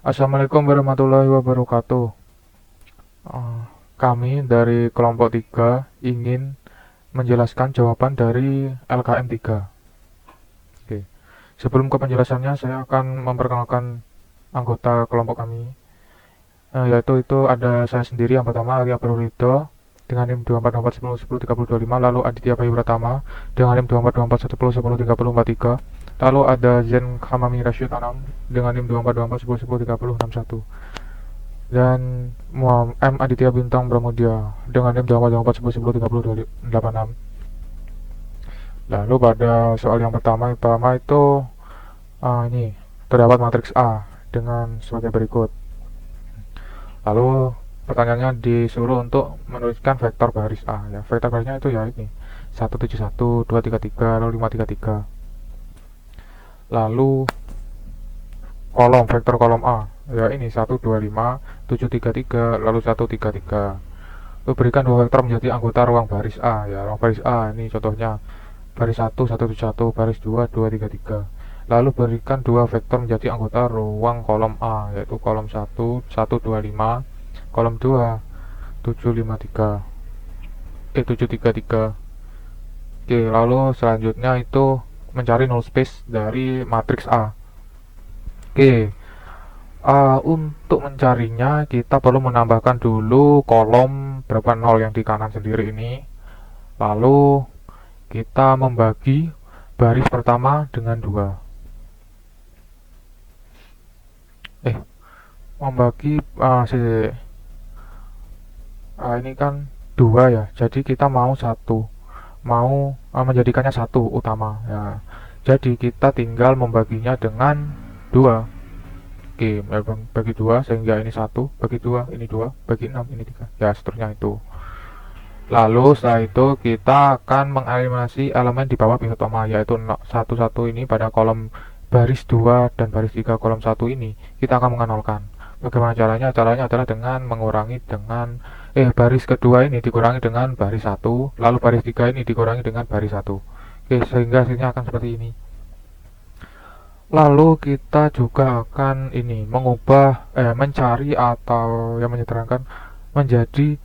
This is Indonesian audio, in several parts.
Assalamualaikum warahmatullahi wabarakatuh. Eh, Kami dari kelompok 3 ingin menjelaskan jawaban dari LKM 3. Oke. Sebelum ke penjelasannya, saya akan memperkenalkan anggota kelompok kami. Yaitu itu ada saya sendiri yang pertama, Arya Purwito dengan NIM 242410103025, lalu Aditya Bayu Pratama dengan NIM 24241010103043, lalu ada Zen Hamami Rashid Anam dengan NIM 242410103061, dan M Aditya Bintang Pramudia dengan NIM 242410103086. Lalu pada soal yang pertama itu ini terdapat matriks A dengan sebagai berikut. Lalu pertanyaannya disuruh untuk menuliskan vektor baris A, ya. Vektor barisnya itu ya ini 171, 233, lalu 533. Lalu vektor kolom A, ya ini 125, 733, lalu 133. Lalu berikan dua vektor menjadi anggota ruang baris A, ya. Ruang baris A ini contohnya baris 1, 171, baris 2, 233. Lalu berikan dua vektor menjadi anggota ruang kolom A, yaitu kolom 1, 125, kolom 2, 753, 733. Oke, lalu selanjutnya itu mencari null space dari matriks A. Oke, untuk mencarinya kita perlu menambahkan dulu kolom berapa nol yang di kanan sendiri ini. Lalu kita membagi baris pertama dengan 2. Membagi ini kan 2 ya, jadi kita mau menjadikannya 1 utama ya, jadi kita tinggal membaginya dengan 2. Oke, bagi 2 sehingga ini 1, bagi 2 ini 2, bagi 6 ini 3, ya seterusnya itu. Lalu setelah itu kita akan mengeliminasi elemen di bawah pivot utama, yaitu 1 ini pada kolom baris 2 dan baris 3 kolom 1 ini kita akan menganalkan. Bagaimana caranya? Caranya adalah dengan mengurangi dengan baris kedua ini dikurangi dengan baris 1, lalu baris 3 ini dikurangi dengan baris 1. Oke, sehingga hasilnya akan seperti ini. Lalu kita juga akan ini mengubah mencari atau yang menyederhanakan menjadi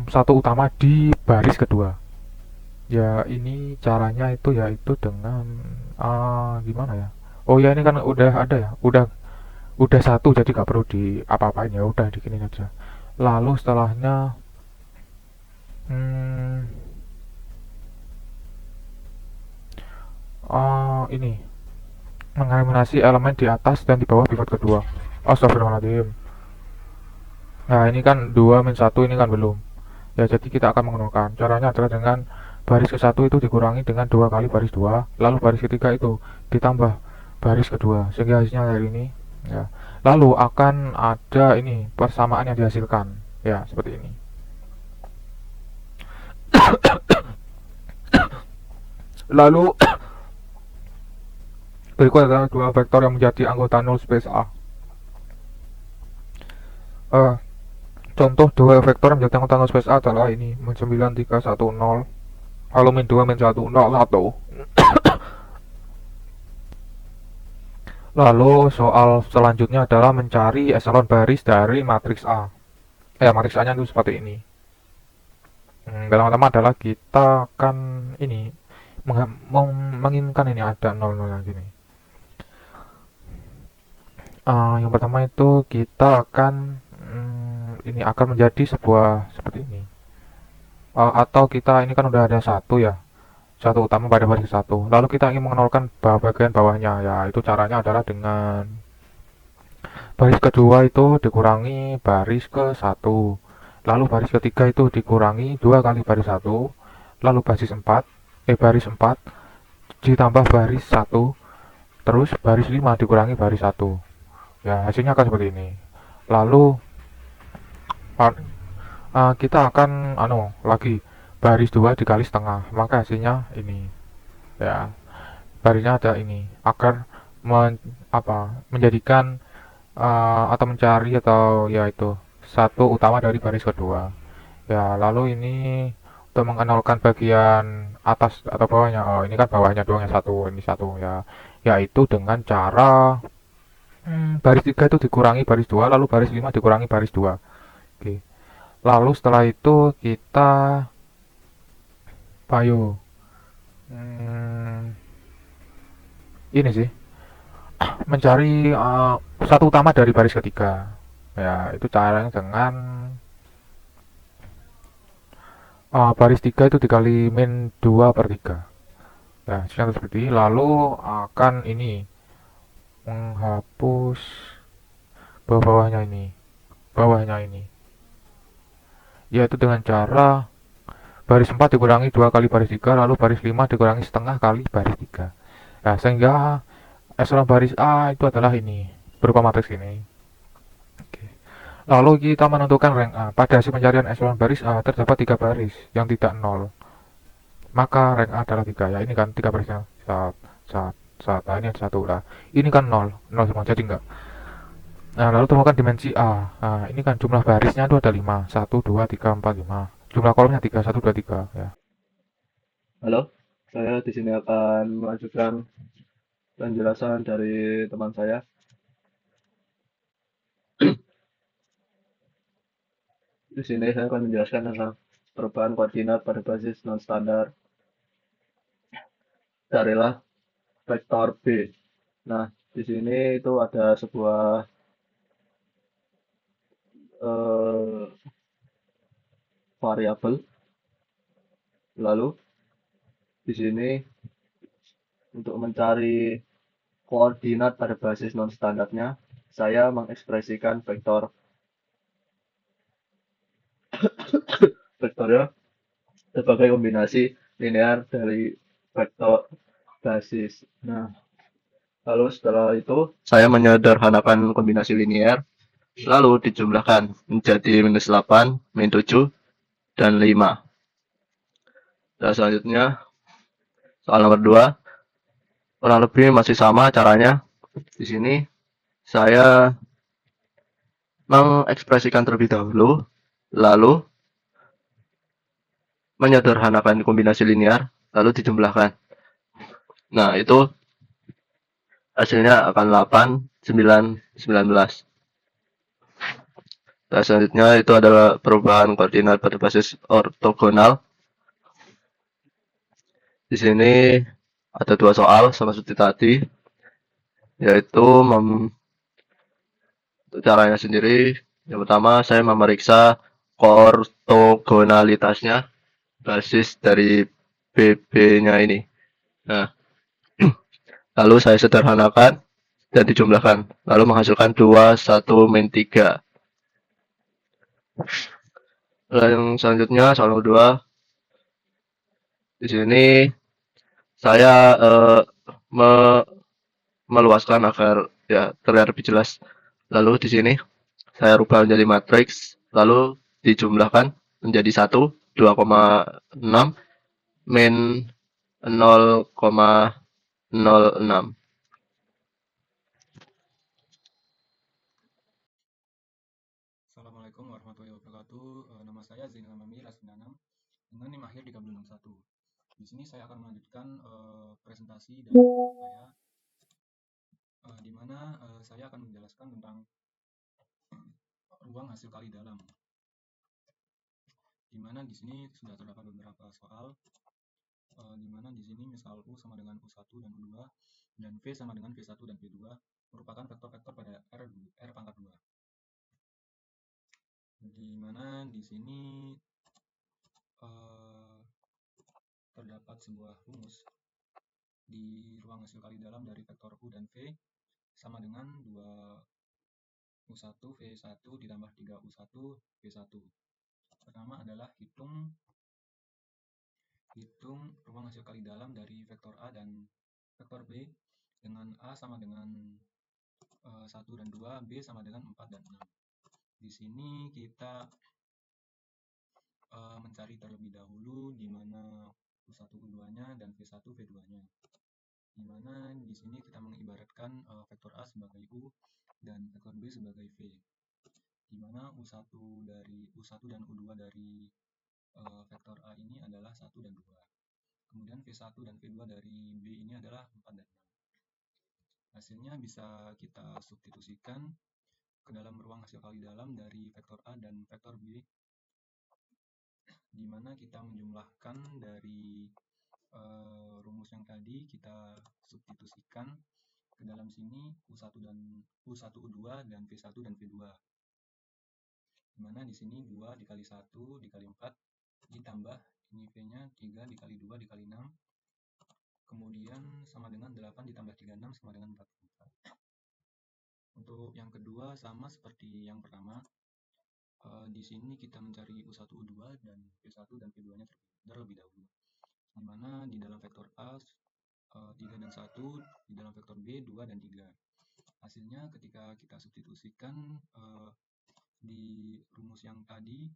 satu utama di baris kedua. Ya, ini caranya itu yaitu dengan gimana ya? Oh ya, ini kan udah ada ya, udah satu, jadi gak perlu di apa-apain, ya udah dikinin aja. Lalu setelahnya ini mengeliminasi elemen di atas dan di bawah pivot kedua. Astagfirullahaladzim. Nah, ini kan 2 min 1 ini kan belum. Ya, jadi kita akan mengenalkan. Caranya adalah dengan baris ke-1 itu dikurangi dengan 2 kali baris 2, lalu baris ketiga itu ditambah baris kedua, sehingga hasilnya dari ini ya. Lalu akan ada ini persamaan yang dihasilkan, ya seperti ini. Lalu berikut adalah dua vektor yang menjadi anggota null space A. Contoh dua vektor yang menjadi anggota null space A adalah ini min 9, 3, 1, 0, lalu min 2, min 1, 0, 1. Lalu soal selanjutnya adalah mencari eselon baris dari matriks A. Matriks A nya itu seperti ini. Pertama adalah kita akan ini menginginkan ini ada 0, 0 yang gini. Yang pertama itu kita akan ini akan menjadi sebuah seperti ini. Atau kita ini kan udah ada satu ya, satu utama pada baris satu, lalu kita ingin mengenalkan bagian bawahnya, ya itu caranya adalah dengan baris kedua itu dikurangi baris ke 1, lalu baris ketiga itu dikurangi 2 kali baris 1, lalu baris 4 ditambah baris 1, terus baris 5 dikurangi baris 1, ya hasilnya akan seperti ini. Lalu kita akan lagi baris 2 dikali setengah, maka hasilnya ini ya, barisnya ada ini agar menjadikan atau mencari atau yaitu satu utama dari baris kedua ya. Lalu ini untuk mengenalkan bagian atas atau bawahnya, ini kan bawahnya doang yang satu, ini satu ya, yaitu dengan cara Baris 3 itu dikurangi baris 2, lalu baris 5 dikurangi baris 2. Oke. Lalu setelah itu kita payo. Hmm, ini sih mencari pusat utama dari baris ketiga. Ya, itu caranya dengan baris 3 itu dikali min 2 per 3. Nah, seperti ini. Lalu akan ini menghapus bawah-bawahnya ini. Bawahnya ini. Yaitu dengan cara baris 4 dikurangi 2 kali baris 3, lalu baris 5 dikurangi setengah kali baris 3. Nah, sehingga echelon baris A itu adalah ini, berupa matriks ini. Oke. Lalu kita menentukan rank A. Pada hasil pencarian echelon baris A terdapat 3 baris yang tidak nol. Maka rank A adalah 3. Ya, ini kan 3 barisnya. Saat, saat, saat. Nah, ini satu lah. Ini kan nol, nol semua. Jadi enggak. Nah, lalu temukan dimensi A. Nah, ini kan jumlah barisnya itu ada 5. 1, 2, 3, 4, 5. Jumlah kolomnya 3, 1, 2, 3. Ya. Halo, saya di sini akan melanjutkan penjelasan dari teman saya. Di sini saya akan menjelaskan tentang perubahan koordinat pada basis non-standar darilah vektor B. Nah, di sini itu ada sebuah eh, variabel. Lalu di sini untuk mencari koordinat pada basis non-standarnya, saya mengekspresikan vektornya sebagai kombinasi linear dari vektor basis. Nah, lalu setelah itu saya menyederhanakan kombinasi linear, lalu dijumlahkan menjadi minus 8, min 7, dan 5. Dan selanjutnya soal nomor 2, kurang lebih masih sama caranya. Di sini saya mengekspresikan terlebih dahulu, lalu menyederhanakan kombinasi linear, lalu dijumlahkan. Nah, itu hasilnya akan 8, 9, 19. Nah, selanjutnya itu adalah perubahan koordinat pada basis ortogonal. Di sini ada 2 soal sama seperti tadi, yaitu caranya sendiri. Yang pertama, saya memeriksa ortogonalitasnya basis dari BB-nya ini. Nah, lalu saya sederhanakan dan dijumlahkan, lalu menghasilkan 2, 1, min 3. Lalu yang selanjutnya, soal nomor 2, di sini saya me meluaskan agar ya terlihat lebih jelas. Lalu di sini saya rubah menjadi matriks, lalu dijumlahkan menjadi 1, 2,6, min 0,06. Assalamualaikum warahmatullahi wabarakatuh. Nama saya Zainal Mamir Asminanam dengan NIM akhir 3061. Di sini saya akan melanjutkan presentasi dan saya di mana saya akan menjelaskan tentang ruang hasil kali dalam. Di mana di sini sudah terdapat beberapa soal di mana di sini misal U sama dengan U1 dan U2 dan V sama dengan V1 dan V2 merupakan vektor-vektor pada R pangkat 2. Di mana di sini terdapat sebuah rumus di ruang hasil kali dalam dari vektor U dan V sama dengan 2U1 V1 ditambah 3U1 V1. Pertama adalah hitung ruang hasil kali dalam dari vektor A dan vektor B dengan A sama dengan 1 dan 2, B sama dengan 4 dan 6. Di sini kita mencari terlebih dahulu di mana U1 U2-nya dan V1 V2-nya. Di mana di sini kita mengibaratkan vektor A sebagai U dan vektor B sebagai V. Di mana U1 dan U2 dari vektor A ini adalah 1 dan 2. Kemudian V1 dan V2 dari B ini adalah 4 dan 6. Hasilnya bisa kita substitusikan ke dalam ruang hasil kali dalam dari vektor A dan vektor B, di mana kita menjumlahkan dari rumus yang tadi kita substitusikan ke dalam sini U1 dan U1 U2 dan V1 dan V2. Di mana di sini 2 dikali 1 dikali 4 ditambah ini V-nya 3 dikali 2 dikali 6. Kemudian sama dengan 8 ditambah 36 sama dengan 44. Untuk yang kedua sama seperti yang pertama. Di sini kita mencari U1, U2 dan V1 dan V2-nya terlebih dahulu. Di mana di dalam vektor A 3 dan 1, di dalam vektor B 2 dan 3. Hasilnya ketika kita substitusikan di rumus yang tadi,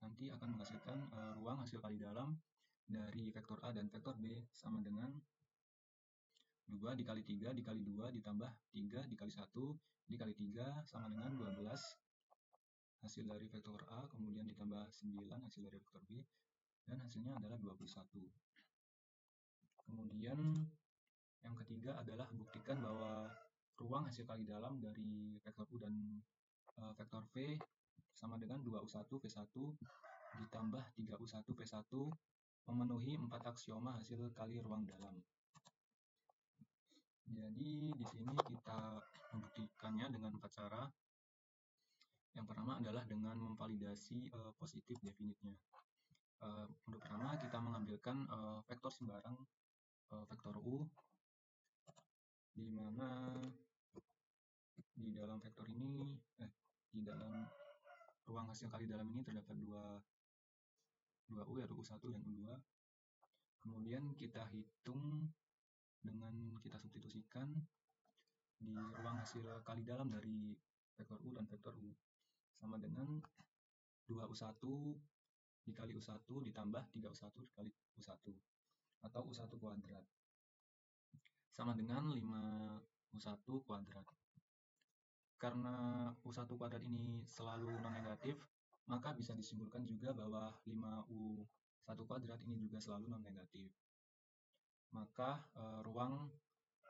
nanti akan menghasilkan ruang hasil kali dalam dari vektor A dan vektor B sama dengan 2 dikali 3 dikali 2 ditambah 3 dikali 1 dikali 3 sama dengan 12 hasil dari vektor A, kemudian ditambah 9 hasil dari vektor B, dan hasilnya adalah 21. Kemudian yang ketiga adalah buktikan bahwa ruang hasil kali dalam dari vektor U dan vektor V sama dengan 2U1 V1 ditambah 3U1 V1 memenuhi 4 aksioma hasil kali ruang dalam. Jadi di sini kita membuktikannya dengan 4 cara. Yang pertama adalah dengan memvalidasi positif definitnya. Untuk pertama kita mengambilkan vektor sembarang vektor U, di mana di dalam vektor ini di dalam ruang hasil kali dalam ini terdapat dua U, yaitu U1 dan U2. Kemudian kita hitung dengan kita substitusikan di ruang hasil kali dalam dari vektor U dan vektor U sama dengan 2U1 dikali U1 ditambah 3U1 dikali U1 atau U1 kuadrat sama dengan 5U1 kuadrat. Karena U1 kuadrat ini selalu non-negatif, maka bisa disimpulkan juga bahwa 5U1 kuadrat ini juga selalu non-negatif. Maka ruang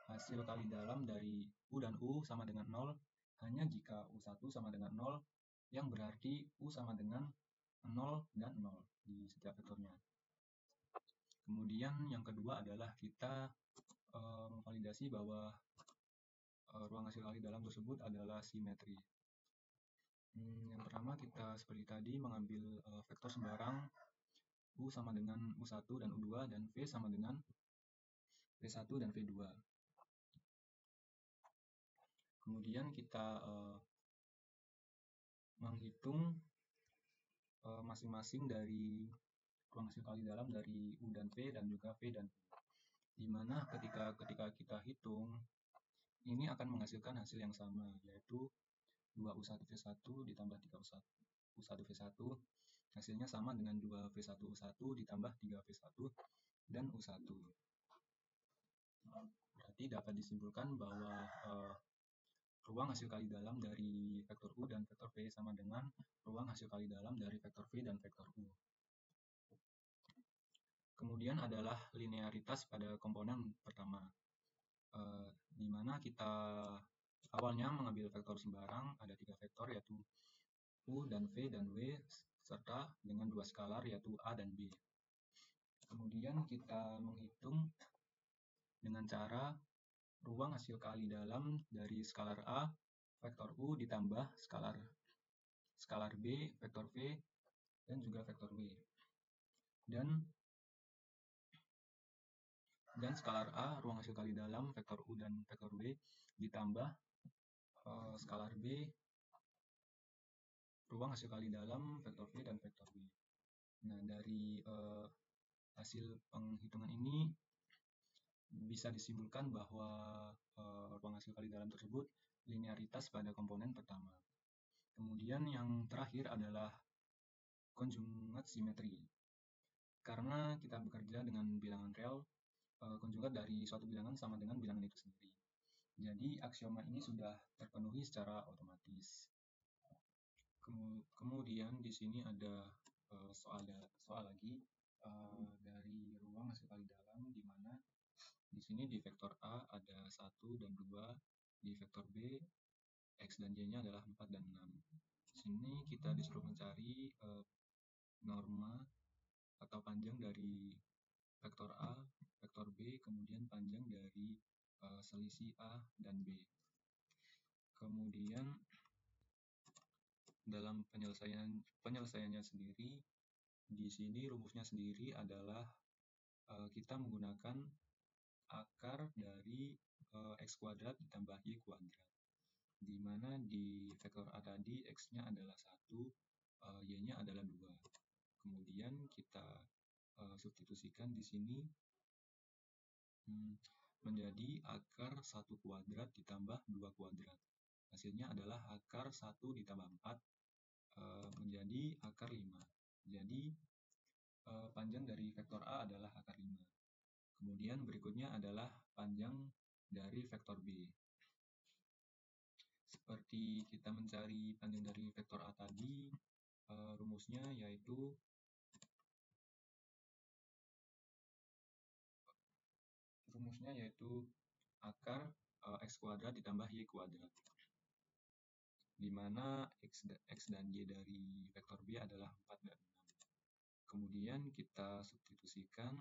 hasil kali dalam dari U dan U sama dengan 0 hanya jika U1 sama dengan 0, yang berarti U sama dengan 0 dan 0 di setiap vektornya. Kemudian yang kedua adalah kita memvalidasi bahwa ruang hasil kali dalam tersebut adalah simetri. Yang pertama kita seperti tadi mengambil vektor sembarang U sama dengan U1 dan U2 dan V sama dengan V1 dan V2. Kemudian kita menghitung masing-masing dari ruang hasil kali dalam dari U dan V dan juga V dan U. Di mana ketika kita hitung, ini akan menghasilkan hasil yang sama, yaitu 2U1V1 ditambah 3U1V1, hasilnya sama dengan 2V1U1 ditambah 3V1 dan U1. Berarti dapat disimpulkan bahwa ruang hasil kali dalam dari vektor U dan vektor V sama dengan ruang hasil kali dalam dari vektor V dan vektor U. Kemudian adalah linearitas pada komponen pertama, di mana kita awalnya mengambil vektor sembarang, ada 3 vektor yaitu U dan V dan W, serta dengan 2 skalar yaitu A dan B. Kemudian kita menghitung dengan cara ruang hasil kali dalam dari skalar A, vektor U ditambah skalar B, vektor V, dan juga vektor W. Dan skalar A, ruang hasil kali dalam vektor U dan vektor W, ditambah skalar B, ruang hasil kali dalam vektor V dan vektor W. Nah, dari hasil penghitungan ini bisa disimpulkan bahwa ruang hasil kali dalam tersebut linearitas pada komponen pertama. Kemudian yang terakhir adalah konjugat simetri. Karena kita bekerja dengan bilangan real, konjugat dari suatu bilangan sama dengan bilangan itu sendiri. Jadi aksioma ini sudah terpenuhi secara otomatis. Kemudian di sini ada soal lagi dari ruang hasil kali dalam, di mana Di sini di vektor A ada 1 dan 2, di vektor B X dan Y-nya adalah 4 dan 6. Di sini kita disuruh mencari norma atau panjang dari vektor A, vektor B, kemudian panjang dari selisih A dan B. Kemudian dalam penyelesaiannya sendiri, di sini rumusnya sendiri adalah kita menggunakan akar dari X kuadrat ditambah Y kuadrat, di mana di vektor A tadi X-nya adalah 1, Y-nya adalah 2. Kemudian kita substitusikan di sini menjadi akar 1 kuadrat ditambah 2 kuadrat. Hasilnya adalah akar 1 ditambah 4 menjadi akar 5. Jadi panjang dari vektor A adalah akar 5. Kemudian berikutnya adalah panjang dari vektor B. Seperti kita mencari panjang dari vektor A tadi, rumusnya yaitu akar X kuadrat ditambah Y kuadrat, di mana X dan Y dari vektor B adalah 4 dan 6. Kemudian kita substitusikan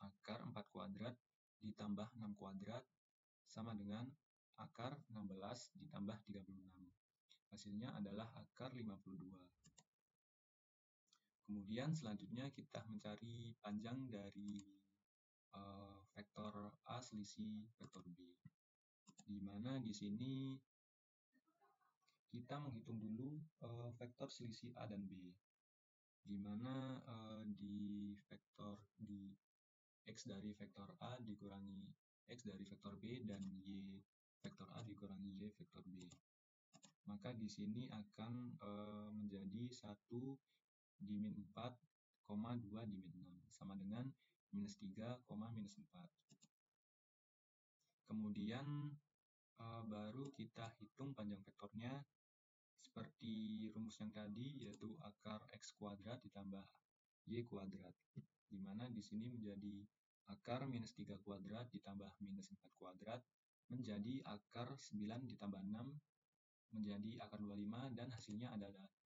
akar 4 kuadrat ditambah 6 kuadrat sama dengan akar 16 ditambah 36. Hasilnya adalah akar 52. Kemudian selanjutnya kita mencari panjang dari vektor A selisih vektor B, di mana di sini kita menghitung dulu vektor selisih A dan B, di mana di X dari vektor A dikurangi X dari vektor B dan Y vektor A dikurangi Y vektor B. Maka di sini akan menjadi 1 dimin 4, 2 dimin 6 sama dengan minus 3, minus 4. Kemudian baru kita hitung panjang vektornya seperti rumus yang tadi, yaitu akar X kuadrat ditambah Y kuadrat, di mana di sini menjadi akar minus 3 kuadrat ditambah minus 4 kuadrat menjadi akar 9 ditambah 6 menjadi akar 25, dan hasilnya adalah 5.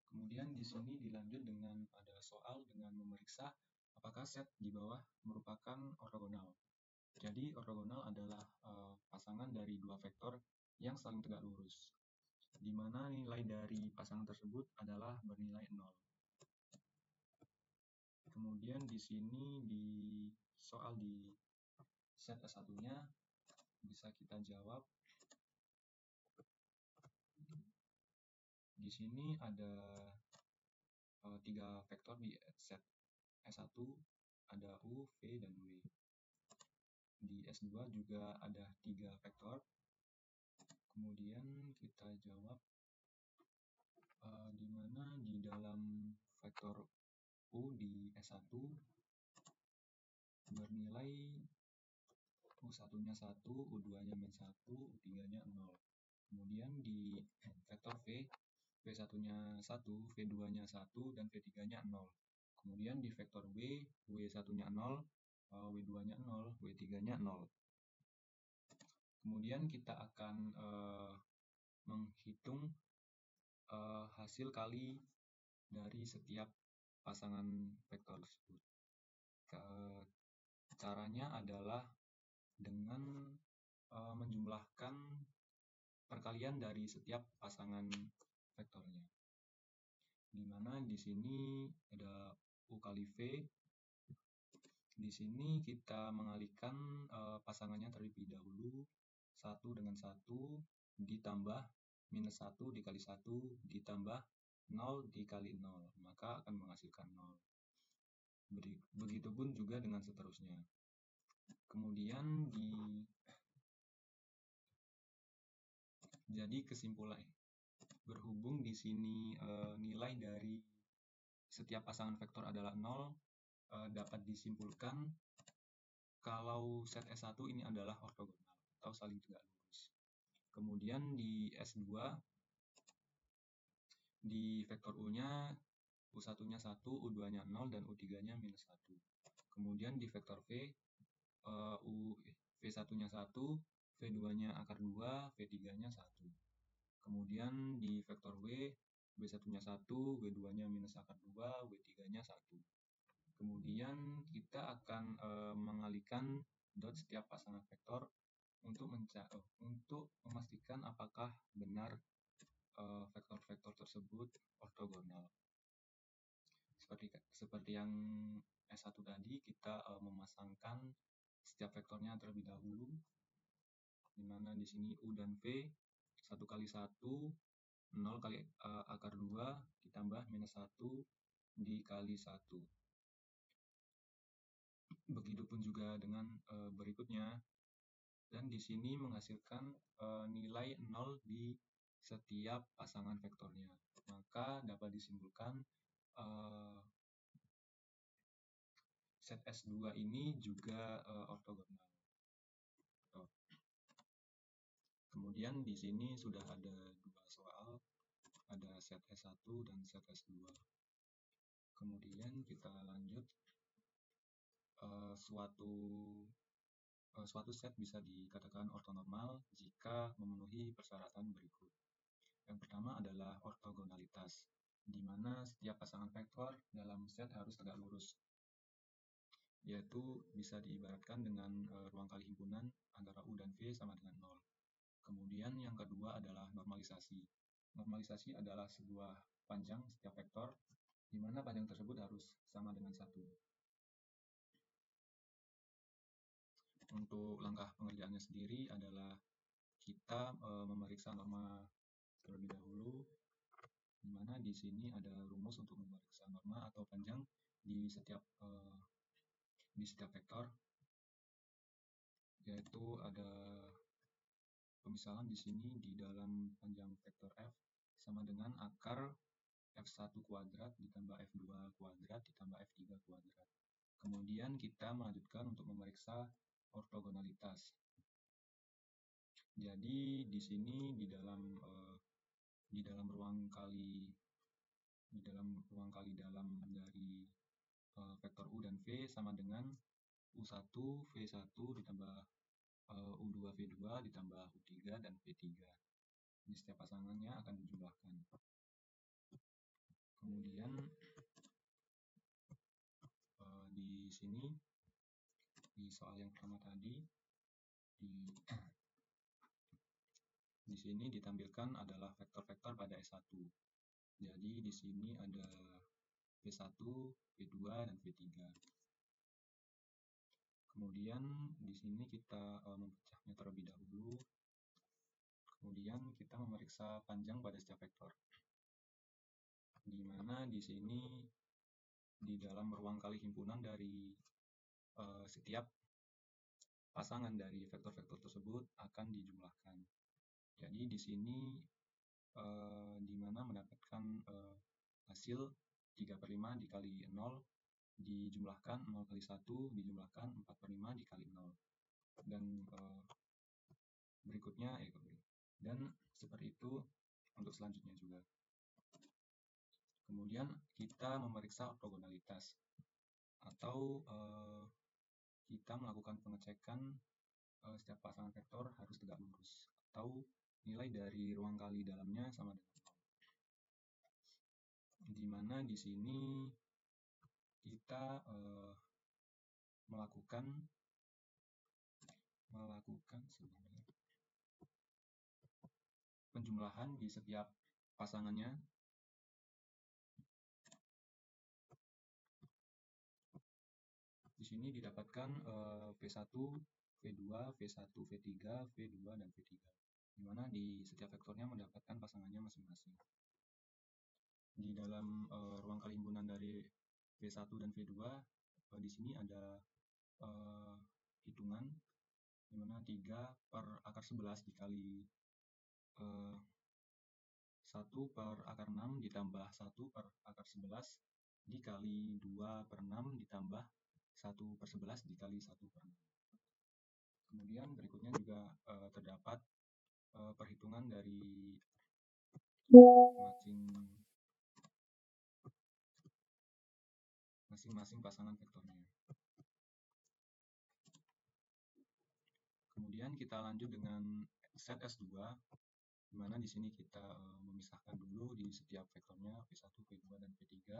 Kemudian di sini dilanjut dengan ada soal dengan memeriksa apakah set di bawah merupakan ortogonal. Jadi ortogonal adalah pasangan dari dua vektor yang saling tegak lurus, di mana nilai dari pasangan tersebut adalah bernilai 0. Kemudian di sini di soal di set S1-nya bisa kita jawab. Di sini ada 3 vektor di set S1, ada U, V, dan W. Di S2 juga ada 3 vektor. Kemudian kita jawab di mana di dalam vektor U di S1 bernilai U1-nya 1, U2-nya -1, U3-nya 0. Kemudian di vektor V, V1-nya 1, V2-nya 1, dan V3-nya 0. Kemudian di vektor W, W1-nya 0, W2-nya 0, W3-nya 0. Kemudian kita akan menghitung hasil kali dari setiap pasangan vektor tersebut. Caranya adalah dengan menjumlahkan perkalian dari setiap pasangan vektornya. Di mana di sini ada U kali V. Di sini kita mengalihkan pasangannya terlebih dahulu, 1 dengan 1 ditambah minus 1 dikali 1 ditambah 0 dikali 0, maka akan menghasilkan 0. Begitupun juga dengan seterusnya. Kemudian jadi kesimpulan, berhubung di sini nilai dari setiap pasangan vektor adalah 0, dapat disimpulkan kalau set S1 ini adalah ortogonal atau saling tegak lurus. Kemudian di S2, di vektor U-nya U1-nya 1, U2-nya 0, dan U3-nya minus 1. Kemudian di vektor V, V1-nya 1, V2-nya akar 2, V3-nya 1. Kemudian di vektor W1-nya 1, W2-nya minus akar 2, W3-nya 1. Kemudian kita akan mengalihkan dot setiap pasangan vektor untuk memastikan apakah benar vektor-vektor tersebut ortogonal. Seperti yang S1 tadi, kita memasangkan setiap vektornya terlebih dahulu, di mana di sini U dan V 1 kali 1, 0 kali akar 2 ditambah minus 1 dikali 1. Begitupun juga dengan berikutnya, dan di sini menghasilkan nilai 0 di setiap pasangan vektornya. Maka dapat disimpulkan set S2 ini juga ortogonal. Kemudian di sini sudah ada dua soal, ada set S1 dan set S2. Kemudian kita lanjut, suatu set bisa dikatakan ortonormal jika memenuhi persyaratan berikut. Yang pertama adalah ortogonalitas, di mana setiap pasangan vektor dalam set harus tegak lurus, yaitu bisa diibaratkan dengan ruang kali himpunan antara U dan V sama dengan 0. Kemudian yang kedua adalah normalisasi. Normalisasi adalah sebuah panjang setiap vektor, di mana panjang tersebut harus sama dengan 1. Untuk langkah pengerjaannya sendiri adalah kita memeriksa norma terlebih dahulu, di mana di sini ada rumus untuk memeriksa norma atau panjang di setiap vektor, yaitu ada pemisahan di sini di dalam panjang vektor F sama dengan akar F1 kuadrat ditambah F2 kuadrat ditambah F3 kuadrat. Kemudian kita melanjutkan untuk memeriksa ortogonalitas. Jadi di sini di dalam ruang kali dalam dari vektor U dan V sama dengan U1 V1 ditambah U2 V2 ditambah U3 dan V3. Ini setiap pasangannya akan dijumlahkan. Kemudian di sini di soal yang pertama tadi, di sini ditampilkan adalah vektor-vektor pada S1. Jadi di sini ada V1, V2, dan V3. Kemudian di sini kita memecahnya terlebih dahulu. Kemudian kita memeriksa panjang pada setiap vektor, di mana di sini di dalam ruang kali himpunan dari setiap pasangan dari vektor-vektor tersebut akan dijumlahkan. Jadi di sini di mana mendapatkan hasil 3/5 dikali 0 dijumlahkan 0 kali 1 dijumlahkan 4/5 dikali 0. Dan berikutnya dan seperti itu untuk selanjutnya juga. Kemudian kita memeriksa ortogonalitas, atau kita melakukan pengecekan setiap pasangan vektor harus tegak lurus, atau nilai dari ruang kali dalamnya sama dengan 0. Di mana di sini kita melakukan sebenarnya penjumlahan di setiap pasangannya. Di sini didapatkan V1, V2, V1, V3, V2, dan V3, di mana di setiap vektornya mendapatkan pasangannya masing-masing. Di dalam ruang kali himpunan dari V1 dan V2, di sini ada hitungan, di mana 3 per akar 11 dikali 1 per akar 6 ditambah 1 per akar 11 dikali 2 per 6 ditambah 1 per 11 dikali 1 per 6. Kemudian berikutnya juga terdapat perhitungan dari masing-masing pasangan vektornya. Kemudian kita lanjut dengan set S2, di mana di sini kita memisahkan dulu di setiap vektornya V1, V2, dan V3.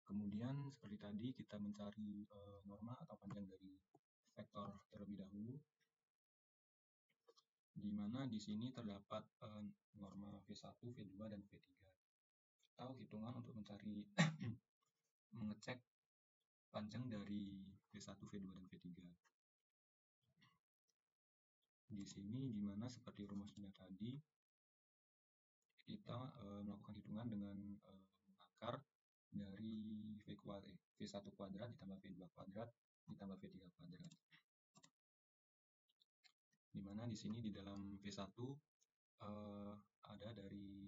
Kemudian seperti tadi kita mencari norma atau panjang dari vektor terlebih dahulu, di mana di sini terdapat norma V1, V2, dan V3. Atau hitungan untuk mencari mengecek panjang dari V1, V2, dan V3. Di sini di mana seperti rumusnya tadi, kita melakukan hitungan dengan mengakar dari V1 kuadrat ditambah V2 kuadrat ditambah V3 kuadrat. Di mana di sini di dalam V1 ada dari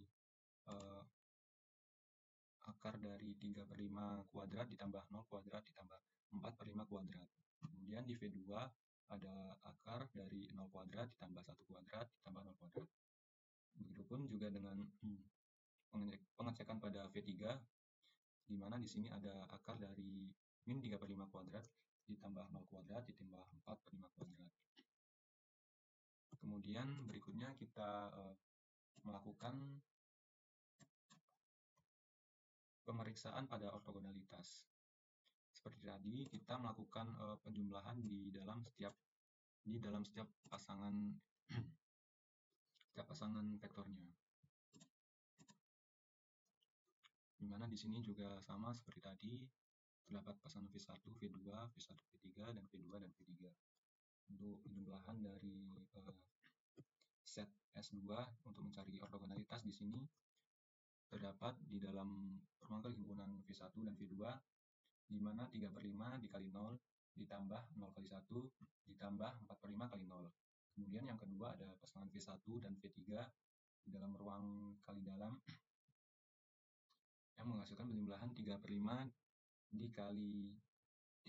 akar dari 3/5 kuadrat ditambah 0 kuadrat ditambah 4/5 kuadrat. Kemudian di V2 ada akar dari 0 kuadrat ditambah 1 kuadrat ditambah 0 kuadrat. Begitupun juga dengan pengecekan pada V3, di mana di sini ada akar dari min 3/5 kuadrat ditambah 0 kuadrat ditambah 4/5 kuadrat. Kemudian berikutnya kita melakukan pemeriksaan pada ortogonalitas. Seperti tadi, kita melakukan penjumlahan di dalam setiap pasangan vektornya. Di mana di sini juga sama seperti tadi, terdapat pasangan V1, V2, V1, V3, dan V2 dan V3. Untuk penjumlahan dari set S2 untuk mencari ortogonalitas di sini terdapat di dalam ruang himpunan V1 dan V2, di mana 3/5 dikali 0 ditambah 0 kali 1 ditambah 4/5 kali 0. Kemudian yang kedua ada pasangan V1 dan V3 di dalam ruang kali dalam yang menghasilkan penjumlahan 3/5 dikali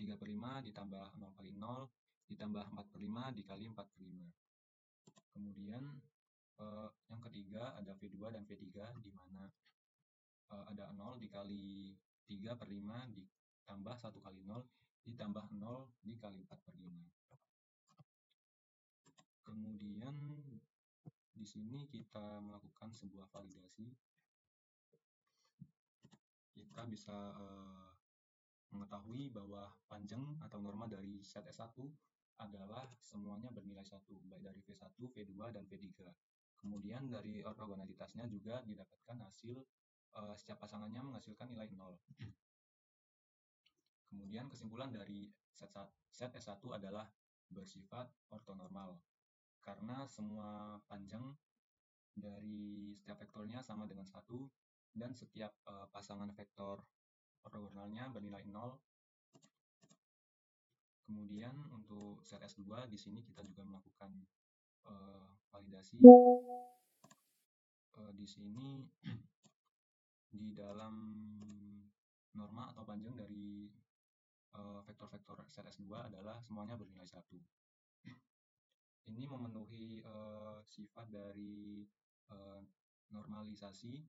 3/5 ditambah 0 kali 0 ditambah 4/5 dikali 4/5. Kemudian yang ketiga ada V2 dan V3, di mana ada 0 dikali 3/5 ditambah 1 kali 0 ditambah 0 dikali 4/5. Kemudian di sini kita melakukan sebuah validasi. Kita bisa mengetahui bahwa panjang atau norma dari set S1 adalah semuanya bernilai 1, baik dari V1, V2, dan V3. Kemudian dari ortogonalitasnya juga didapatkan hasil setiap pasangannya menghasilkan nilai 0. Kemudian kesimpulan dari set S1 adalah bersifat ortonormal, karena semua panjang dari setiap vektornya sama dengan 1, dan setiap pasangan vektor ortogonalnya bernilai 0. Kemudian untuk set S2 di sini kita juga melakukan validasi. Di sini di dalam norma atau panjang dari vektor-vektor set S2 adalah semuanya bernilai 1. Ini memenuhi sifat dari normalisasi,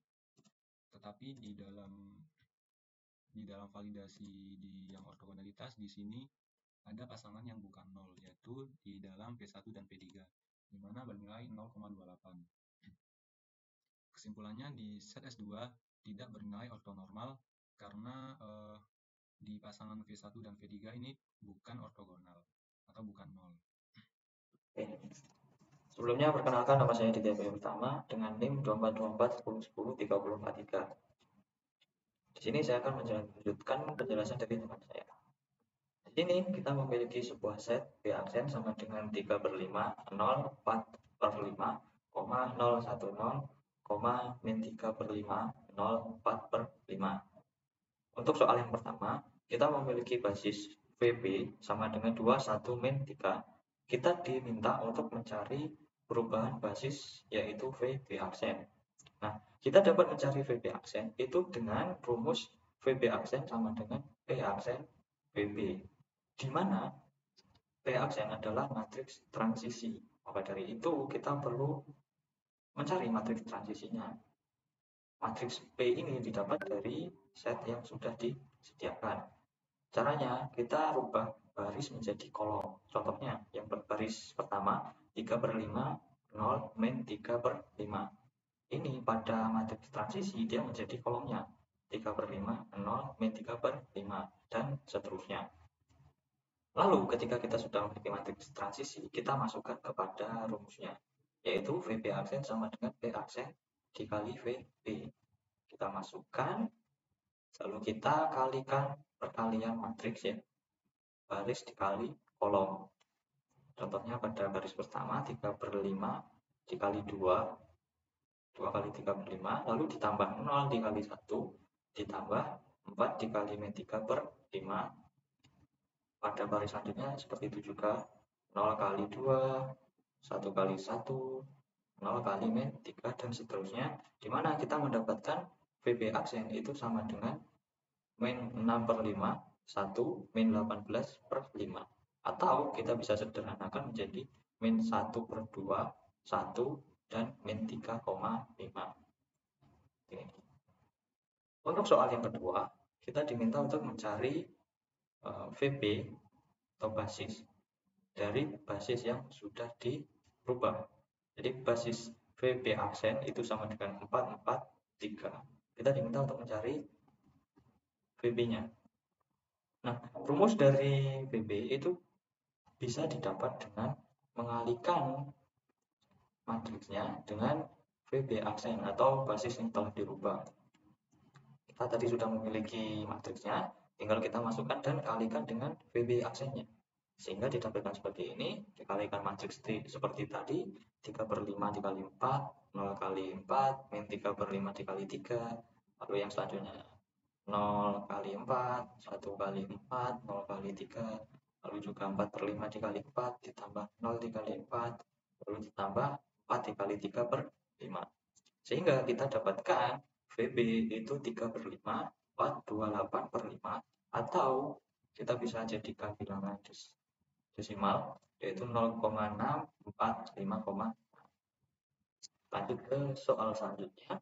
tetapi di dalam validasi di yang ortogonalitas di sini ada pasangan yang bukan 0, yaitu di dalam V1 dan V3, di mana bernilai 0,28. Kesimpulannya di set S2 tidak bernilai ortonormal karena di pasangan V1 dan V3 ini bukan ortogonal atau bukan 0. Oke. Sebelumnya perkenalkan, nama saya Ditya Bayu Utama dengan NIM 242410103043. Di sini saya akan melanjutkan penjelasan dari teman saya. Di sini kita memiliki sebuah set V aksen sama dengan 3/5, 0, 4/5, 010, min 3/5, 0, 4/5. Untuk soal yang pertama, kita memiliki basis VB sama dengan 2, 1, min 3. Kita diminta untuk mencari perubahan basis, yaitu VB aksen. Nah, kita dapat mencari VB aksen itu dengan rumus VB aksen sama dengan P aksen VB, di mana P aksen adalah matriks transisi. Maka dari itu, kita perlu mencari matriks transisinya. Matriks P ini didapat dari set yang sudah disediakan. Caranya, kita rubah baris menjadi kolom. Contohnya, yang baris pertama, 3/5, 0, min 3/5. Ini pada matriks transisi, dia menjadi kolomnya. 3/5, 0, min 3/5, dan seterusnya. Lalu, ketika kita sudah memiliki matriks transisi, kita masukkan kepada rumusnya, yaitu VB aksen sama dengan P aksen dikali VB. Kita masukkan, lalu kita kalikan perkalian matriks ya, baris dikali kolom. Contohnya pada baris pertama 3/5 dikali 2, 2 kali 3/5, lalu ditambah 0 dikali 1, ditambah 4 dikali min 3/5. Pada baris selanjutnya seperti itu juga, 0 kali 2, 1 kali 1, 0 kali min 3, dan seterusnya, di mana kita mendapatkan VB aksen itu sama dengan min 6/5, 1, min 18/5. Atau kita bisa sederhanakan menjadi min 1/2, 1, dan min 3,5. Untuk soal yang kedua, kita diminta untuk mencari VB atau basis dari basis yang sudah dirubah. Jadi basis VB aksen itu sama dengan 4, 4, 3. Kita diminta untuk mencari VB-nya. Nah, rumus dari VB itu bisa didapat dengan mengalihkan matriksnya dengan VB aksen atau basis yang telah dirubah. Kita tadi sudah memiliki matriksnya, tinggal kita masukkan dan kalikan dengan VB aksennya. Sehingga ditampilkan seperti ini, dikalikan matriks seperti tadi, 3/5 dikali 4, 0 kali 4, min 3/5 dikali 3, lalu yang selanjutnya 0 kali 4, 1 kali 4, 0 kali 3, lalu juga 4/5 dikali 4, ditambah 0 dikali 4, lalu ditambah 4 dikali 3/5. Sehingga kita dapatkan VB itu 3/5, 428/5, atau kita bisa jadikan bilangan desimal, yaitu 0,645. Lanjut ke soal selanjutnya.